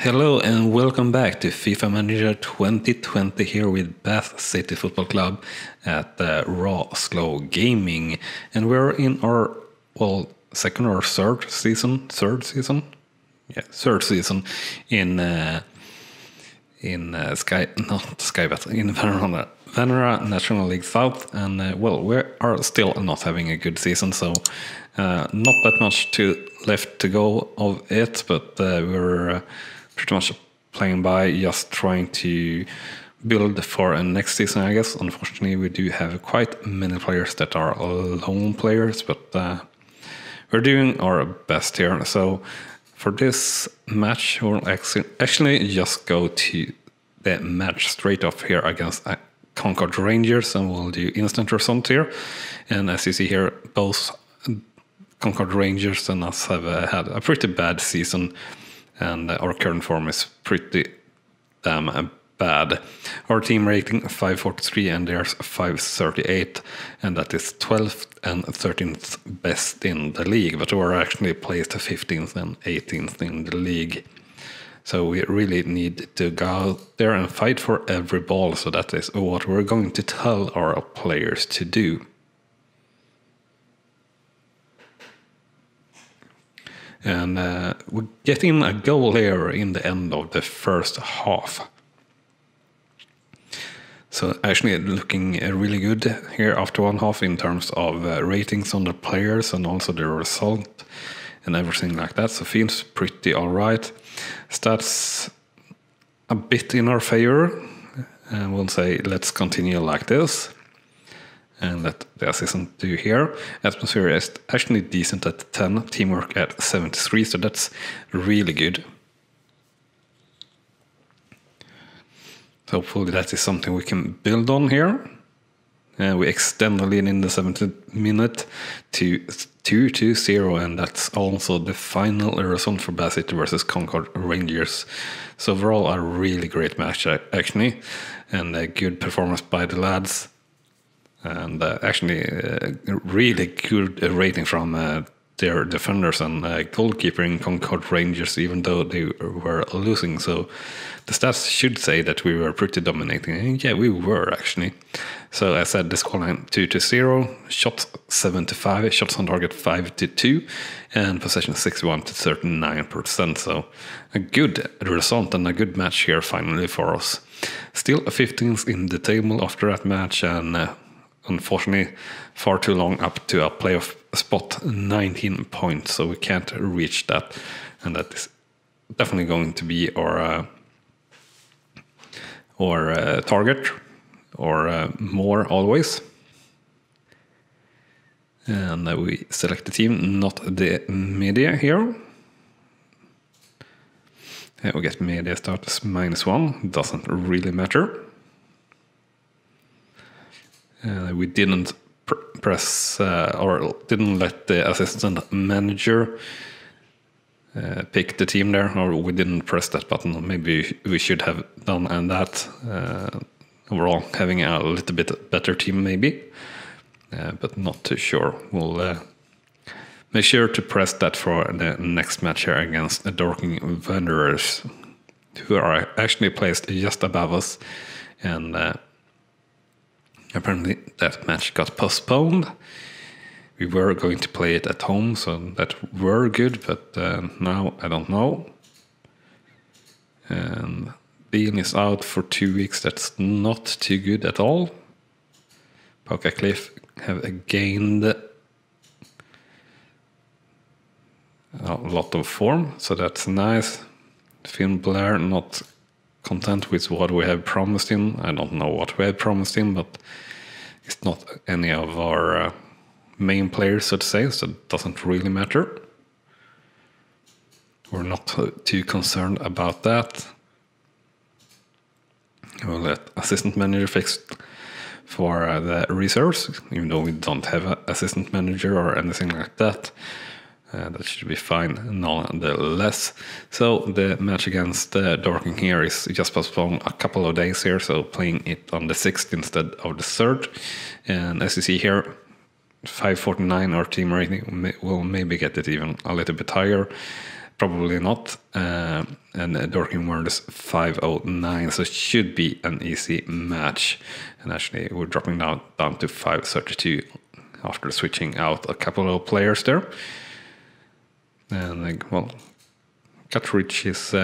Hello and welcome back to FIFA Manager 2020 here with Bath City Football Club at Rawslowgaming, and we're in our second or third season in Vanera National League South, and we are still not having a good season, so not that much left to go of it, but we're pretty much playing by, just trying to build for a next season, I guess. Unfortunately, we do have quite many players that are lone players, but we're doing our best here. So for this match, we'll actually just go to the match straight off here against Concord Rangers, and we'll do instant result here. And as you see here, both Concord Rangers and us have had a pretty bad season, and our current form is pretty damn bad. Our team rating 543 and theirs 538, and that is 12th and 13th best in the league, but we're actually placed 15th and 18th in the league. So we really need to go out there and fight for every ball, so that is what we're going to tell our players to do. And we get in a goal here in the end of the first half. So actually looking really good here after one half in terms of ratings on the players and also the result and everything like that. So feels pretty alright. Stats a bit in our favor. And we'll say let's continue like this. And let the assistant do here. Atmosphere is actually decent at 10, teamwork at 73, so that's really good. So hopefully that is something we can build on here. We extend the lead in the 70th minute to 2-0, and that's also the final result for Bath City versus Concord Rangers. So overall, a really great match actually, and a good performance by the lads. And actually really good rating from their defenders and goalkeeper in Concord Rangers, even though they were losing. So the stats should say that we were pretty dominating. And yeah, we were actually. So I said the scoreline 2-0, shots 75, shots on target 5-2, and possession 61 to 39%. So a good result and a good match here finally for us. Still 15th in the table after that match, and unfortunately, far too long up to a playoff spot, 19 points, so we can't reach that, and that is definitely going to be our target, or more always. And we select the team, not the media here. We get media status -1, doesn't really matter. We didn't press or didn't let the assistant manager pick the team there, or we didn't press that button. Maybe we should have done that. Overall, having a little bit better team maybe, but not too sure. We'll make sure to press that for the next match here against the Dorking Wanderers, who are actually placed just above us, and apparently that match got postponed. We were going to play it at home, so that were good, but now I don't know. And Bean is out for 2 weeks. That's not too good at all. Pauka Cliff have gained a lot of form, so that's nice. Finn Blair not content with what we have promised him. I don't know what we have promised him, but it's not any of our main players, so to say, so it doesn't really matter. We're not too concerned about that. We'll let assistant manager fix for the reserves, even though we don't have an assistant manager or anything like that. That should be fine nonetheless. So the match against Dorking here is just postponed a couple of days here, so playing it on the 6th instead of the 3rd. And as you see here, 549 our team rating will maybe get it even a little bit higher. probably not. And Dorking Warriors 509, so it should be an easy match. And actually, we're dropping down to 532 after switching out a couple of players there. And well, Guthridge is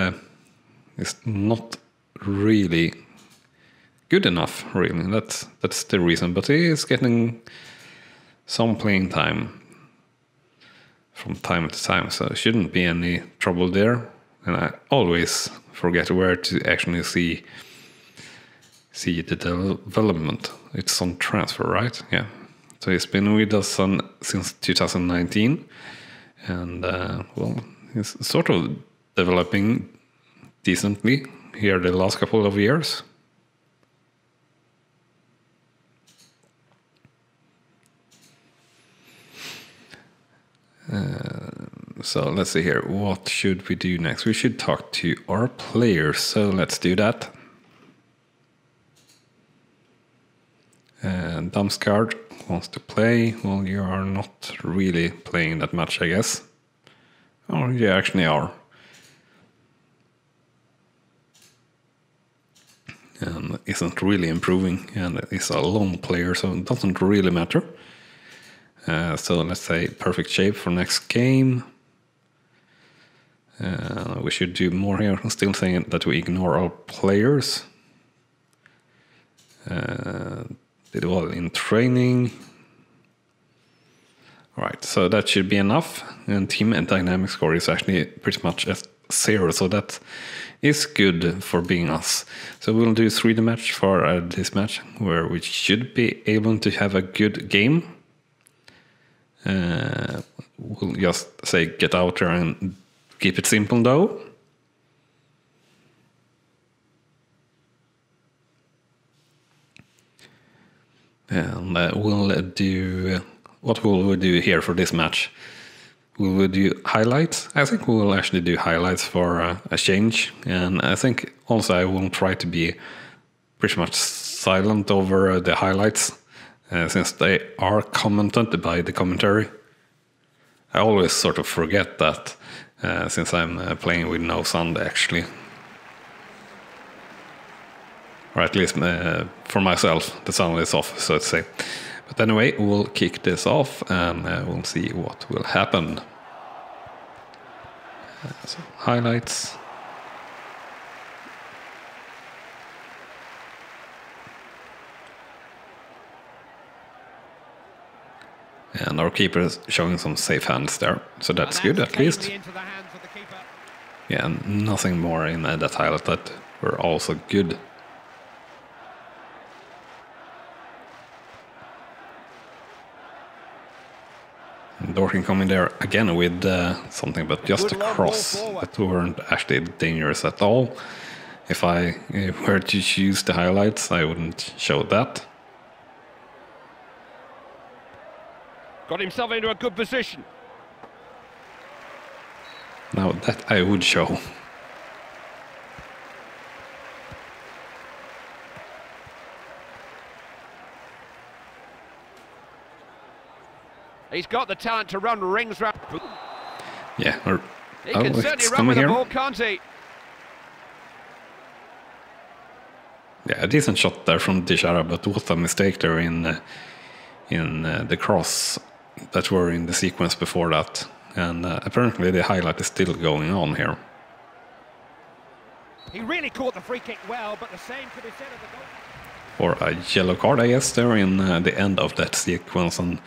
not really good enough, really. That's the reason. But he is getting some playing time from time to time, so there shouldn't be any trouble there. And I always forget where to actually see the development. It's on transfer, right? Yeah. So he's been with us since 2019, and well, he's sort of developing decently here the last couple of years. So let's see here. What should we do next? We should talk to our players. So let's do that. Damsgaard wants to play. Well, you are not really playing that much, I guess. Oh, you actually are. And isn't really improving, and is a lone player, so it doesn't really matter. So let's say perfect shape for next game. We should do more here. I'm still saying that we ignore our players. Did well in training. Alright, so that should be enough. And team and dynamic score is actually pretty much at 0, so that is good for being us. So we'll do 3D match for this match, where we should be able to have a good game. We'll just say get out there and keep it simple though. And we'll do... What will we do here for this match? Will we do highlights? I think we will actually do highlights for a change. And I think also I will try to be pretty much silent over the highlights, since they are commented by the commentary. I always sort of forget that, since I'm playing with no sound actually. Or at least for myself, the sound is off, so to say. But anyway, we'll kick this off and we'll see what will happen. So, highlights. And our keeper is showing some safe hands there, so that's good at least. Yeah, and nothing more in that highlight that were also good. Dorking coming there again with something, but just a cross that weren't actually dangerous at all. If I were to choose the highlights, I wouldn't show that. Got himself into a good position. Now that I would show. He's got the talent to run rings round. Yeah, he can certainly run with the ball, can't he? Yeah, a decent shot there from Dishara, but what a mistake there in the cross that were in the sequence before that. And apparently the highlight is still going on here. He really caught the free kick well, but the same could be said of the goal. Or a yellow card, I guess, there in the end of that sequence. And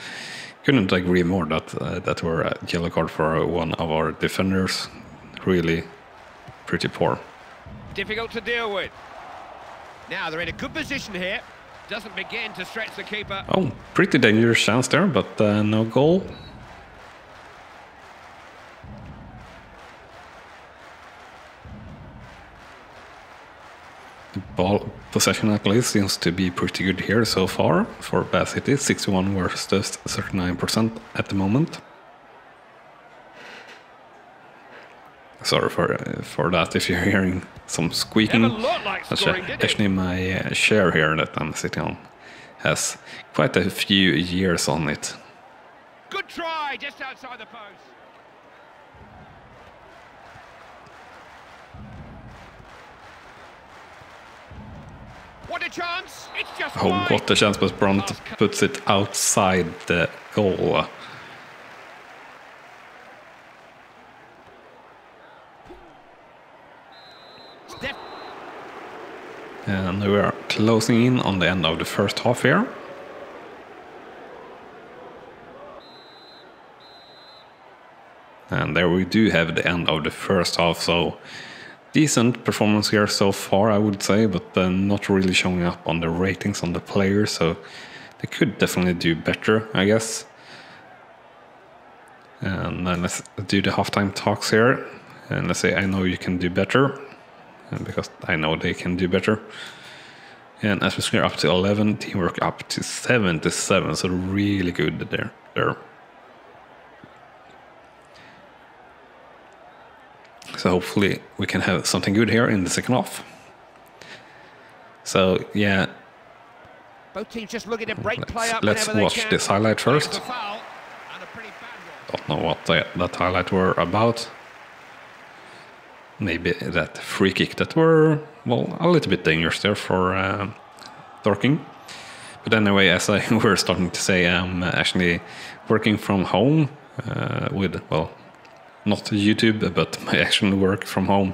couldn't agree more that that were a yellow card for one of our defenders. Really pretty poor. Difficult to deal with. Now they're in a good position here. Doesn't begin to stretch the keeper. Oh, pretty dangerous chance there, but no goal. The ball possession at least seems to be pretty good here so far for Bath City. 61 versus 39% at the moment. Sorry for that if you're hearing some squeaking. That's actually my chair here that I'm sitting on. Has quite a few years on it. Good try, just outside the post. What a chance! It's just Oh, wide. what a chance, but Brunt puts it outside the goal. And we are closing in on the end of the first half here. And there we do have the end of the first half, so decent performance here so far, I would say, but not really showing up on the ratings on the players, so they could definitely do better, I guess. And let's do the halftime talks here, and let's say I know you can do better, because I know they can do better. And atmosphere up to 11, teamwork up to 77, so really good there. So hopefully we can have something good here in the second half. So yeah, Both teams just looking to break play up let's whenever they watch can. this highlight first. It's a foul, and a pretty bad one. Don't know what that highlight were about. Maybe that free kick that were, well, a little bit dangerous there for Dorking. But anyway, as I were starting to say, I'm actually working from home with, well, not YouTube, but my actual work from home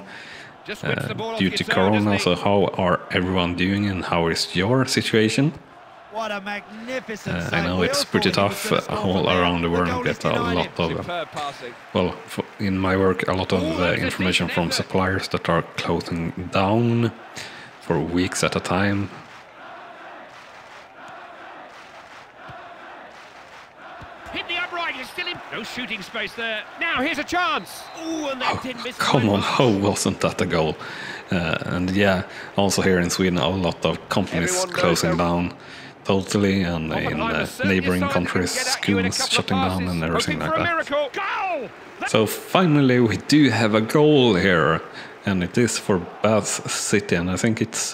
Just whips the ball off due his to own, Corona. doesn't he? So how are everyone doing and how is your situation? What a magnificent I save. know We it's all pretty thought he was tough gonna score all from there. around the The world. goal Get is a denied lot him. of, Superb passing. well, in my work, a lot of information from suppliers that are closing down for weeks at a time. Hit the upright, he's still in. No shooting space there. Now here's a chance. Ooh, and that didn't miss. Come on, how wasn't that a goal? And yeah, also here in Sweden, a lot of companies Everyone knows closing they're- down totally, and in Oppenheimer certainly neighboring a side that can countries, get at you in a schools couple of shutting down passes. and everything Hoping like for a that. miracle. Goal! So finally we do have a goal here, and it is for Bath City, and I think it's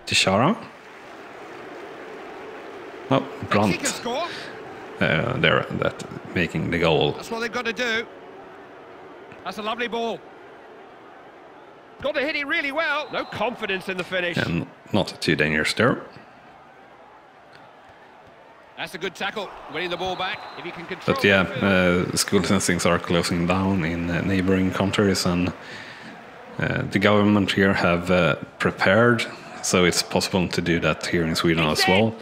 Tishara? No, He can Brunt score. there, that making the goal. That's what they've got to do. That's a lovely ball. Got to hit it really well. No confidence in the finish. And not too dangerous there. That's a good tackle. Winning the ball back. If he can control. But yeah, the field. schools and things are closing down in neighboring countries, and the government here have prepared, so it's possible to do that here in Sweden as well.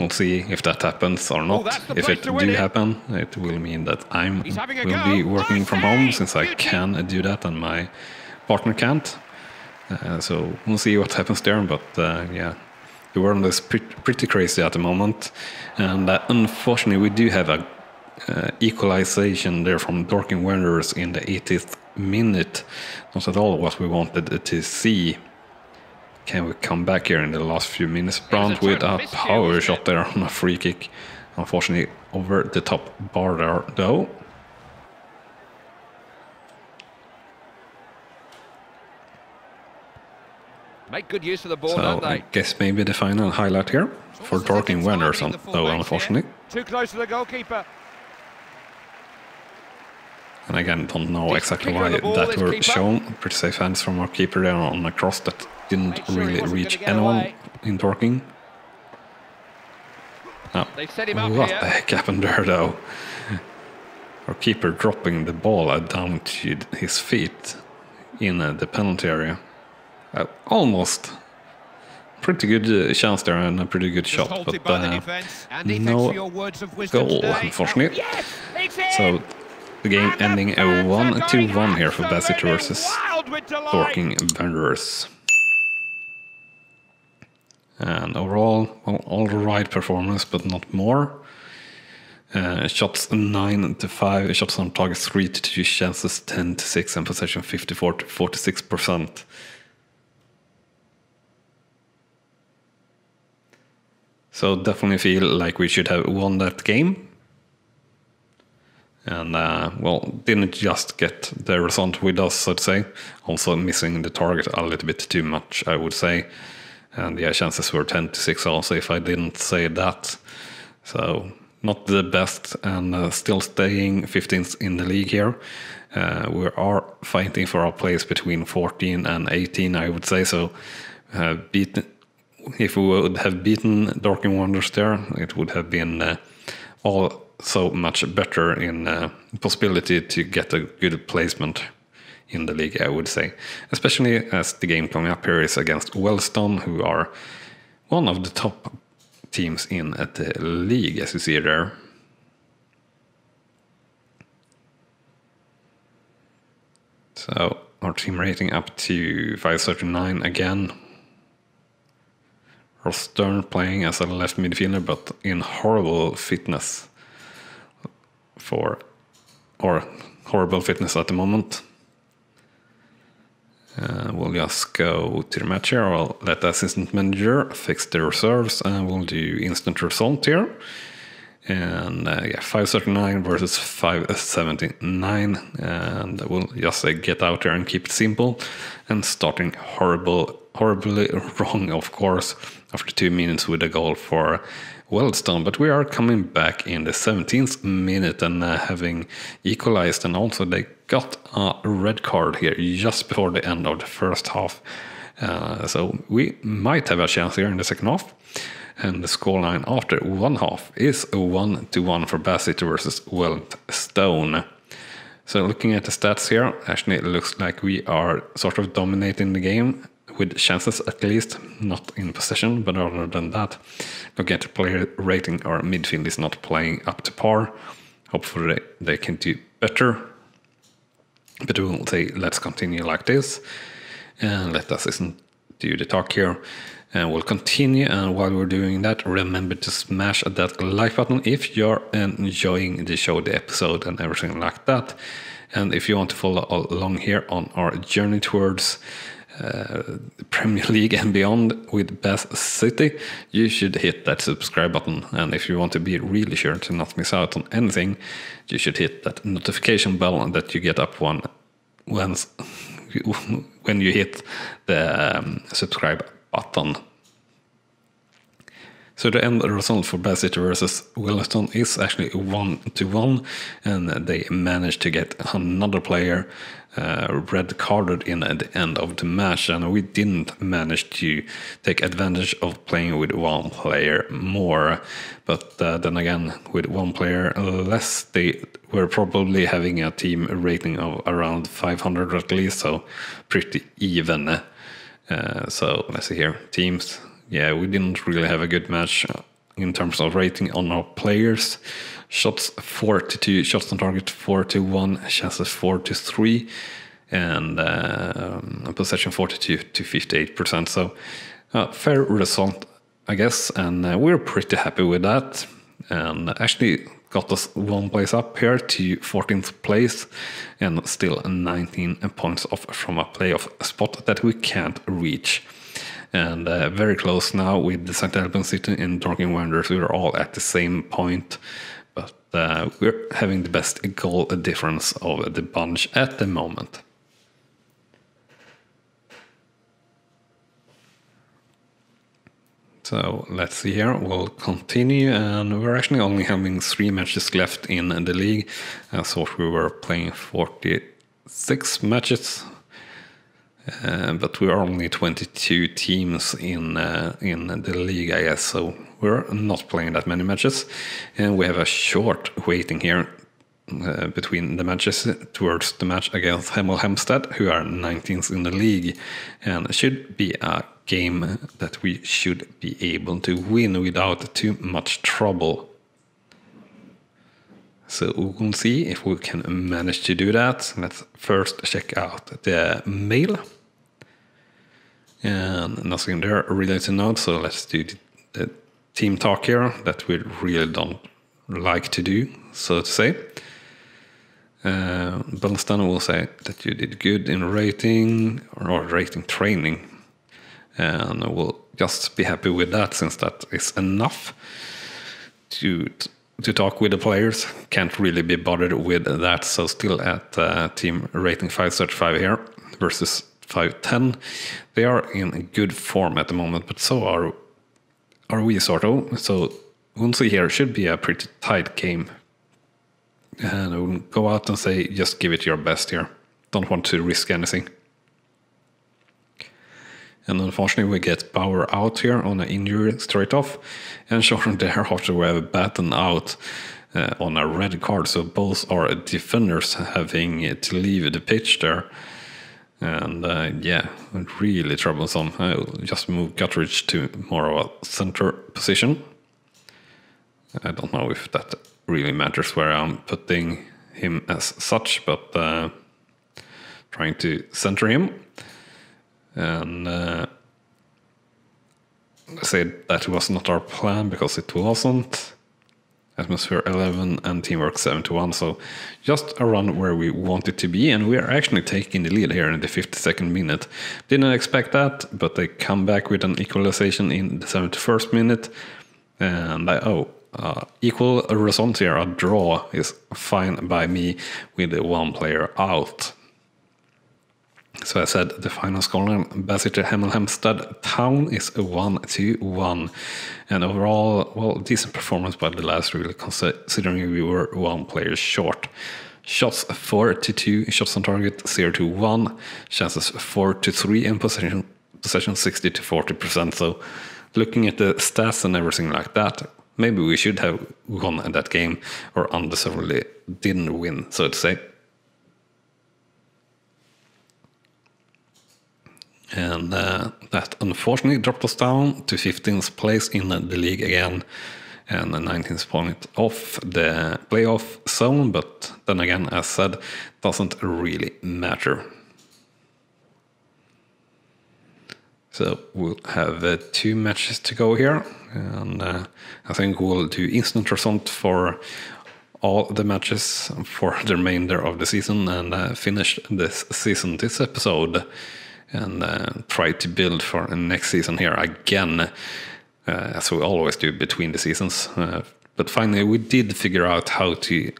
We'll see if that happens or not. that's the If place it to win do it. happen, it will mean that I He's having a will go. be working Oh, from home, save! since I Beauty. can do that and my partner can't. So we'll see what happens there. But yeah, the world is pretty crazy at the moment, and unfortunately we do have a equalization there from Dorking Wanderers in the 80th minute. Not at all what we wanted to see. Can we come back here in the last few minutes? Brandt with a power shot there on a free kick. Unfortunately over the top bar there though. Make good use of the ball, So don't I they? guess maybe the final highlight here for Dorking Wanderers though, unfortunately. Too close to the goalkeeper. And again, don't know Decent exactly kicker on why the ball, that this were keeper. shown. Pretty safe hands from our keeper there on a cross that didn't Make sure he really wasn't reach gonna get anyone away. in Dorking. No. They've set him up What here. the heck happened there though? Our keeper dropping the ball down to his feet in the penalty area. Almost. Pretty good chance there and a pretty good Just shot, halted but by the defence. And thanks no for your words of wisdom goal, today. unfortunately. Yes, it's in! So the game And the ending a fans are 1-1 going here for Bath City absolutely versus wild with delight. Dorking Wanderers. And overall, well, all right performance, but not more. Shots 9-5, shots on target 3-2, chances 10-6, and possession 54-46%. So definitely feel like we should have won that game. And well, didn't just get the result with us, so to say. Also missing the target a little bit too much, I would say. And yeah, chances were 10-6 also, if I didn't say that. So not the best, and still staying 15th in the league here. We are fighting for our place between 14 and 18, I would say. So have beaten, if we would have beaten Dorking Wanderers there, it would have been all so much better in possibility to get a good placement in the league, I would say. Especially as the game coming up here is against Wellstone, who are one of the top teams in the league, as you see there. So our team rating up to 539 again. Stern playing as a left midfielder, but in horrible fitness horrible fitness at the moment. We'll just go to the match here. I'll let the assistant manager fix the reserves, and we'll do instant result here. And 539 versus 579, and we'll just get out there and keep it simple. And starting horribly wrong, of course, after 2 minutes with a goal for Wellstone. But we are coming back in the 17th minute and having equalized, and also they got a red card here just before the end of the first half. So we might have a chance here in the second half. And the scoreline after one half is 1-1 for Bassett versus Wellstone. So looking at the stats here, actually it looks like we are sort of dominating the game, with chances at least, not in possession, but other than that, looking at the player rating, our midfield is not playing up to par. Hopefully they can do better. But we'll say let's continue like this, and let us do the talk here. And we'll continue, and while we're doing that, remember to smash that like button if you're enjoying the show, the episode, and everything like that. And if you want to follow along here on our journey towards Premier League and beyond with Bath City, you should hit that subscribe button. And if you want to be really sure to not miss out on anything, you should hit that notification bell that you get up when you hit the subscribe button. So the end result for Bassett versus Wellstone is actually 1-1, and they managed to get another player red carded in at the end of the match, and we didn't manage to take advantage of playing with one player more. But then again, with one player less, they were probably having a team rating of around 500 at least, so pretty even. So let's see here, teams. Yeah, we didn't really have a good match in terms of rating on our players. Shots 4-2, shots on target 4-1, chances 4-3, and possession 42-58%. So fair result, I guess, and we're pretty happy with that. And actually got us one place up here to 14th place, and still 19 points off from a playoff spot that we can't reach. And very close now with the St. Albans City and Dorking Wanderers. We're all at the same point, but we're having the best goal difference of the bunch at the moment. So let's see here, we'll continue, and we're actually only having 3 matches left in the league. I thought we were playing 46 matches, but we're only 22 teams in the league, I guess, so we're not playing that many matches. And we have a short waiting here between the matches towards the match against Hemel Hempstead, who are 19th in the league, and it should be a game that we should be able to win without too much trouble. So we'll see if we can manage to do that. Let's first check out the mail. And nothing there really to note, so let's do the team talk here that we really don't like to do, so to say. Bellston will say that you did good in rating or rating training, and we'll just be happy with that, since that is enough to talk with the players. Can't really be bothered with that, so still at team rating 535 here versus 510. They are in good form at the moment, but so are we, sort of. So we'll see here, should be a pretty tight game. And we'll go out and say, just give it your best here. Don't want to risk anything. And unfortunately we get Bauer out here on an injury straight off, and shortly thereafter we have Batten out on a red card, so both are defenders having to leave the pitch there. And yeah, really troublesome. I'll just move Guttridge to more of a center position. I don't know if that really matters where I'm putting him as such, but trying to center him. And I say that was not our plan because it wasn't. Atmosphere 11 and teamwork 7-1, so just a run where we wanted to be, and we are actually taking the lead here in the 52nd minute. Didn't expect that, but they come back with an equalization in the 71st minute, and equal result here. A draw is fine by me with one player out. So I said the final scoreline, Basseter Hemel Hempstead Town, is 1-1. And overall, well, decent performance by the lads, really, considering we were one player short. Shots 4-2, shots on target 0-1, chances 4-3, and possession 60-40%. So looking at the stats and everything like that, maybe we should have won that game, or undeservedly didn't win, so to say. And that unfortunately dropped us down to 15th place in the league again, and 19th point off the playoff zone, but then again, as said, doesn't really matter. So we'll have 2 matches to go here, and I think we'll do instant result for all the matches for the remainder of the season, and finish this season, this episode, and try to build for next season here again, as we always do between the seasons. But finally we did figure out how to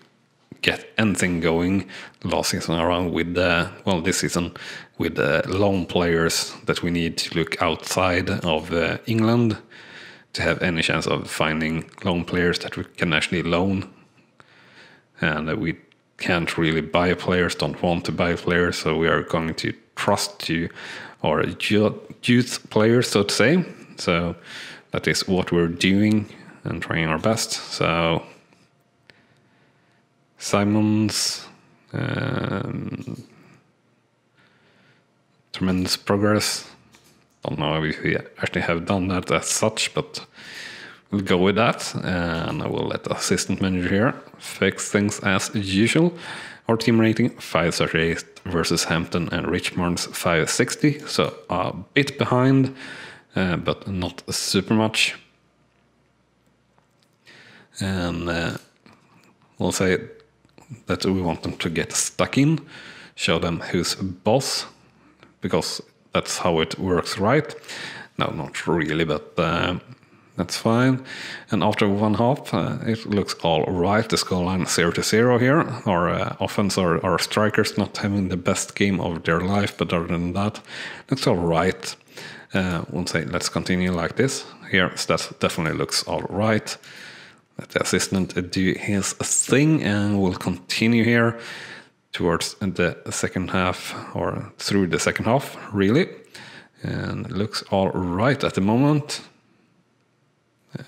get anything going last season around with, well, this season, with loan players that we need to look outside of England to have any chance of finding loan players that we can actually loan. And we can't really buy players, don't want to buy players, so we are going to trust to our youth players, so to say. So that is what we're doing and trying our best. So Simons, tremendous progress. Don't know if we actually have done that as such, but we'll go with that, and I will let the assistant manager here fix things as usual. Our team rating 538 versus Hampton and Richmond's 560, so a bit behind, but not super much. And we'll say that we want them to get stuck in, show them who's boss, because that's how it works, right? No, not really, but that's fine. And after one half, it looks all right. The scoreline 0-0 here. Our offense, our strikers not having the best game of their life, but other than that, looks all right. We'll say let's continue like this. Here, that definitely looks all right. Let the assistant do his thing, and we'll continue here towards the second half, or through the second half, really. And it looks all right at the moment.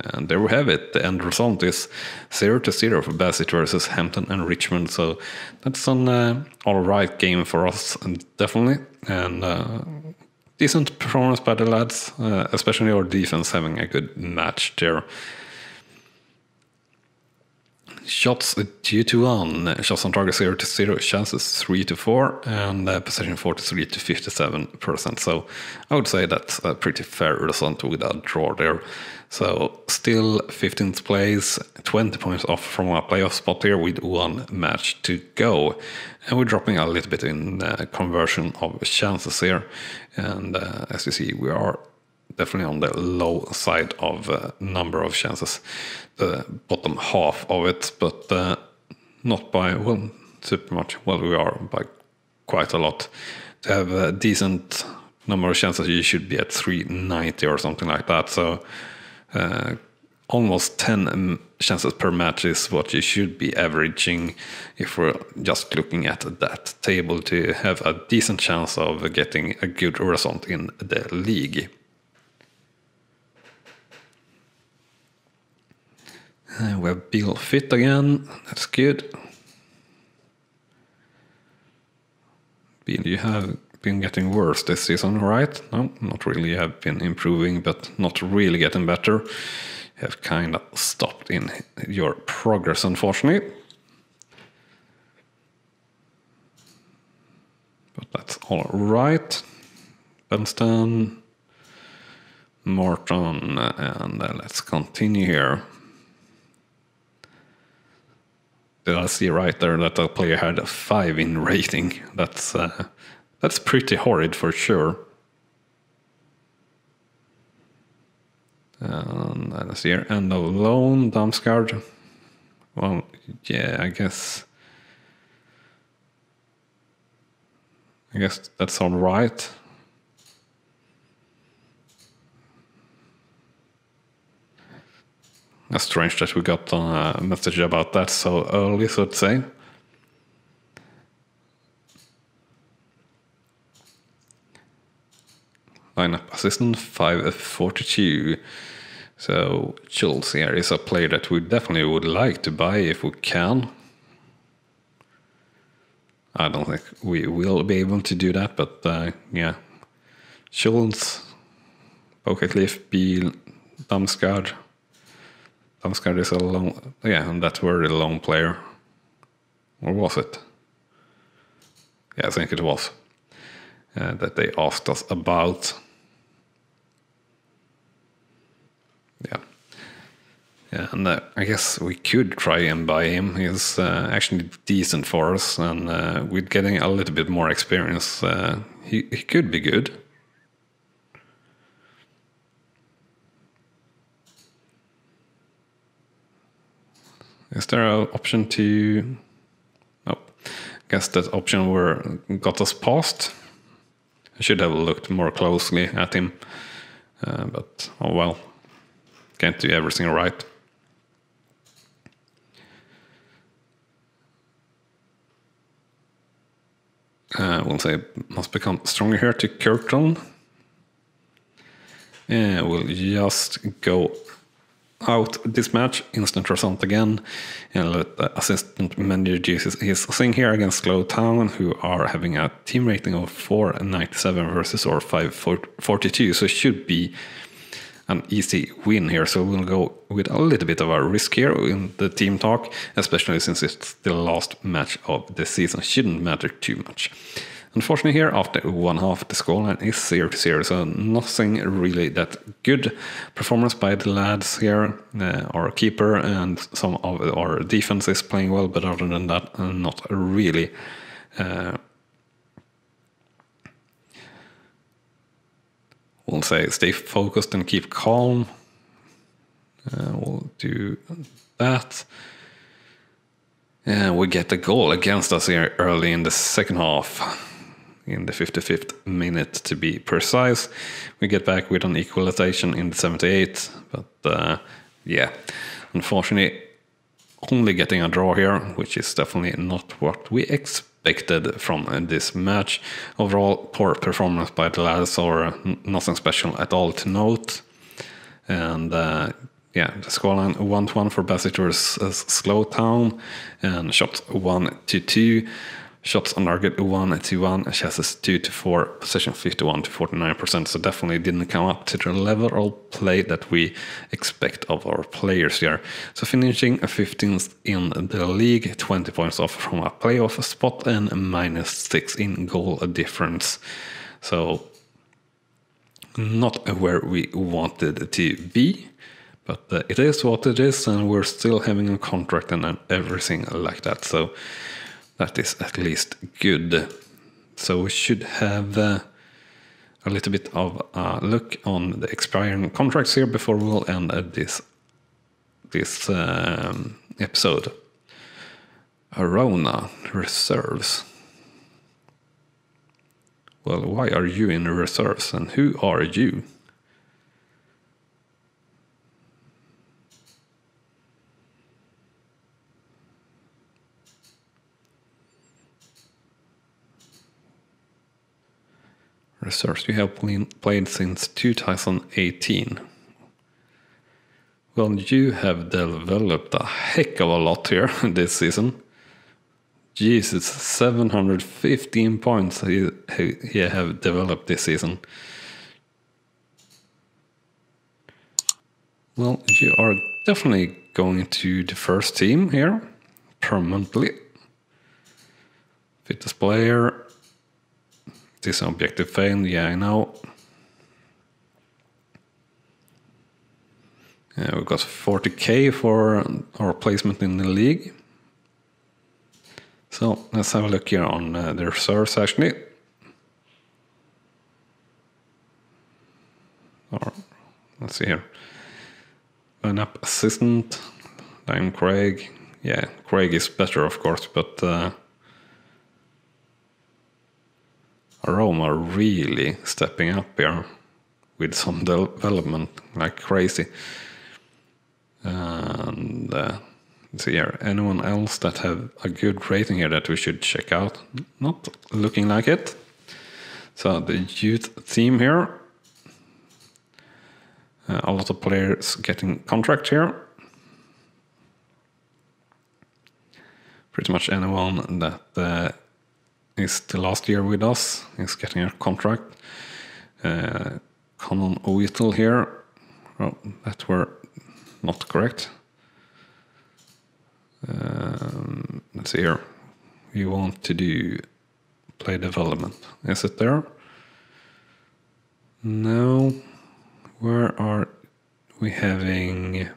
And there we have it. The end result is 0-0 for Bassett versus Hampton and Richmond. So that's an all right game for us, definitely. And decent performance by the lads, especially our defense having a good match there. Shots 2-1, shots on target 0-0, chances 3-4, and possession 43-57%. So I would say that's a pretty fair result with a draw there. So still 15th place, 20 points off from a playoff spot here with 1 match to go. And we're dropping a little bit in conversion of chances here. And as you see, we are definitely on the low side of number of chances, the bottom half of it, but not by, well, super much. Well, we are by quite a lot. To have a decent number of chances, you should be at 390 or something like that. So almost 10 chances per match is what you should be averaging if we're just looking at that table to have a decent chance of getting a good result in the league. We have Bill fit again, that's good. Bill, you have been getting worse this season, right? No, not really. You have been improving, but not really getting better. You have kind of stopped in your progress, unfortunately. But that's all right. Benston, Morton, and let's continue here. Did I see right there that the player had a 5 in rating? That's pretty horrid for sure. And let's see here, end of loan, Damsgaard. Well, yeah, I guess that's all right. It's strange that we got a message about that so early, so to say. Lineup assistant 542. So Schultz here is a player that we definitely would like to buy if we can. I don't think we will be able to do that, but yeah. Schultz, Boca-Cliff, Beal, Damsgaard. Damsgaard is a lone, yeah, and that's where the lone player. Or was it? Yeah, I think it was. That they asked us about. Yeah. Yeah, and I guess we could try and buy him. He's actually decent for us, and with getting a little bit more experience, he could be good. Is there an option to... Nope. I guess that option got us past. I should have looked more closely at him. But, oh well. Can't do everything right. We'll say must become stronger here to Kirkton. We'll just go out this match, instant result again, and let the assistant manager use his thing here against Slow Town, who are having a team rating of 497 versus our 542, so it should be an easy win here. So we'll go with a little bit of a risk here in the team talk, especially since it's the last match of the season. Shouldn't matter too much. Unfortunately here, after one half, the scoreline is 0-0, so nothing really that good performance by the lads here. Our keeper and some of our defense is playing well, but other than that, not really. We'll say stay focused and keep calm. We'll do that. And we get the goal against us here early in the second half. In the 55th minute to be precise. We get back with an equalization in the 78th. But yeah, unfortunately, only getting a draw here, which is definitely not what we expected from this match. Overall, poor performance by the lads, or nothing special at all to note. And yeah, the scoreline 1-1 for Bassett versus Slow Town, and shots 1-2. Shots on target 1-1, chassis 2-4, possession 51-49%. So definitely didn't come up to the level of play that we expect of our players here. So finishing 15th in the league, 20 points off from a playoff spot, and -6 in goal difference. So not where we wanted to be, but it is what it is, and we're still having a contract and everything like that. So that is at least good. So we should have a little bit of a look on the expiring contracts here before we'll end this episode. Arona reserves. Well, why are you in reserves, and who are you? Reserves you have played since 2018. Well, you have developed a heck of a lot here this season. Jesus, 715 points you have developed this season. Well, you are definitely going to the first team here, permanently. Fittest player. This objective failed, yeah, I know. We've got 40k for our placement in the league. So let's have a look here on the reserves actually. Or let's see here. Line-up assistant, Liam Craig. Yeah, Craig is better of course, but Rome are really stepping up here with some development like crazy. And let's see here, anyone else that have a good rating here that we should check out? Not looking like it. So the youth team here. A lot of players getting contract here. Pretty much anyone that is the last year with us is getting a contract. Common Oitel here. Oh, that were not correct. Let's see here. We want to do play development. Is it there? No. Where are we having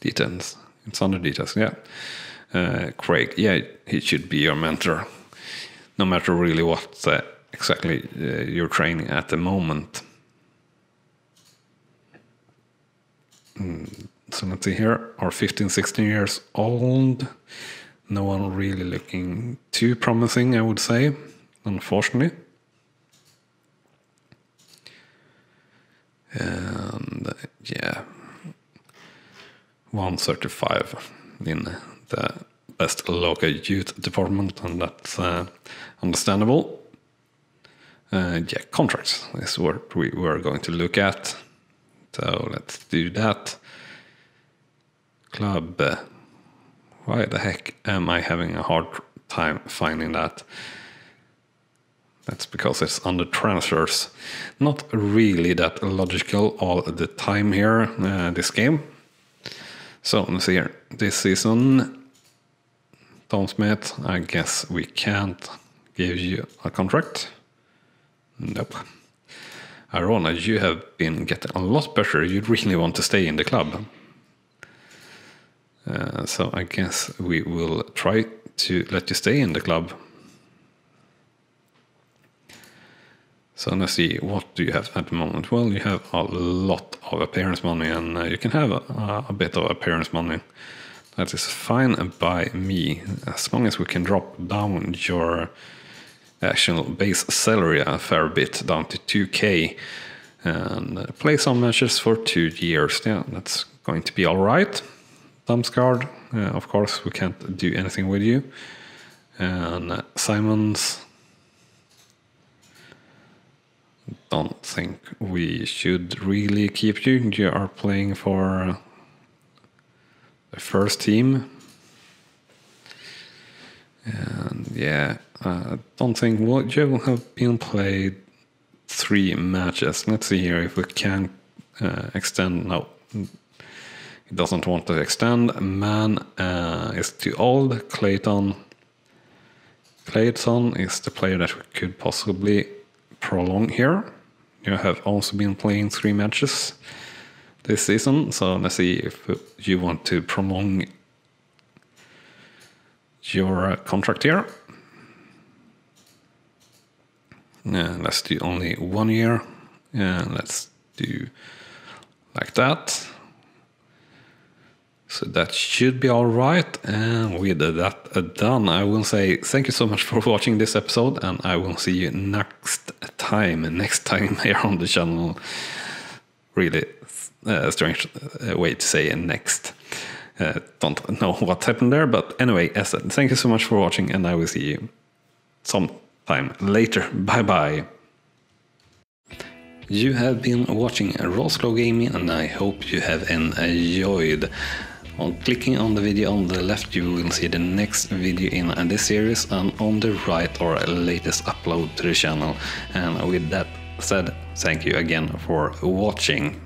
details? It's under details, yeah. Craig, yeah, he should be your mentor. No matter really what exactly you're training at the moment. So let's see here, are 15, 16 years old. No one really looking too promising, I would say, unfortunately. And yeah, 135 in the best local youth department, and that's understandable. Yeah, contracts is what we were going to look at. So let's do that. Club. Why the heck am I having a hard time finding that? That's because it's under transfers. Not really that logical all the time here, this game. So let's see here. This season, Tom Smith, I guess we can't give you a contract. Nope. Arona, you have been getting a lot better. You really want to stay in the club. So I guess we will try to let you stay in the club. So let's see, what do you have at the moment? Well, you have a lot of appearance money, and you can have a bit of appearance money. That is fine by me, as long as we can drop down your actual base salary a fair bit, down to 2k, and play some matches for 2 years. Yeah, that's going to be alright. Thumbscard, of course, we can't do anything with you. And Simons, don't think we should really keep you. You are playing for the first team. And yeah, I don't think you have been played 3 matches. Let's see here if we can extend. No, he doesn't want to extend. Man is too old. Clayton is the player that we could possibly prolong here. You have also been playing 3 matches this season, so let's see if you want to prolong your contract here. Let's do only 1 year, and let's do like that. So that should be all right, and with that done, I will say thank you so much for watching this episode, and I will see you next time here on the channel. Really strange way to say next. Don't know what happened there, but anyway, as said, thank you so much for watching, and I will see you sometime later. Bye bye. You have been watching Rawslowgaming, and I hope you have enjoyed. On clicking on the video on the left, you will see the next video in this series, and on the right our latest upload to the channel. And with that said, thank you again for watching.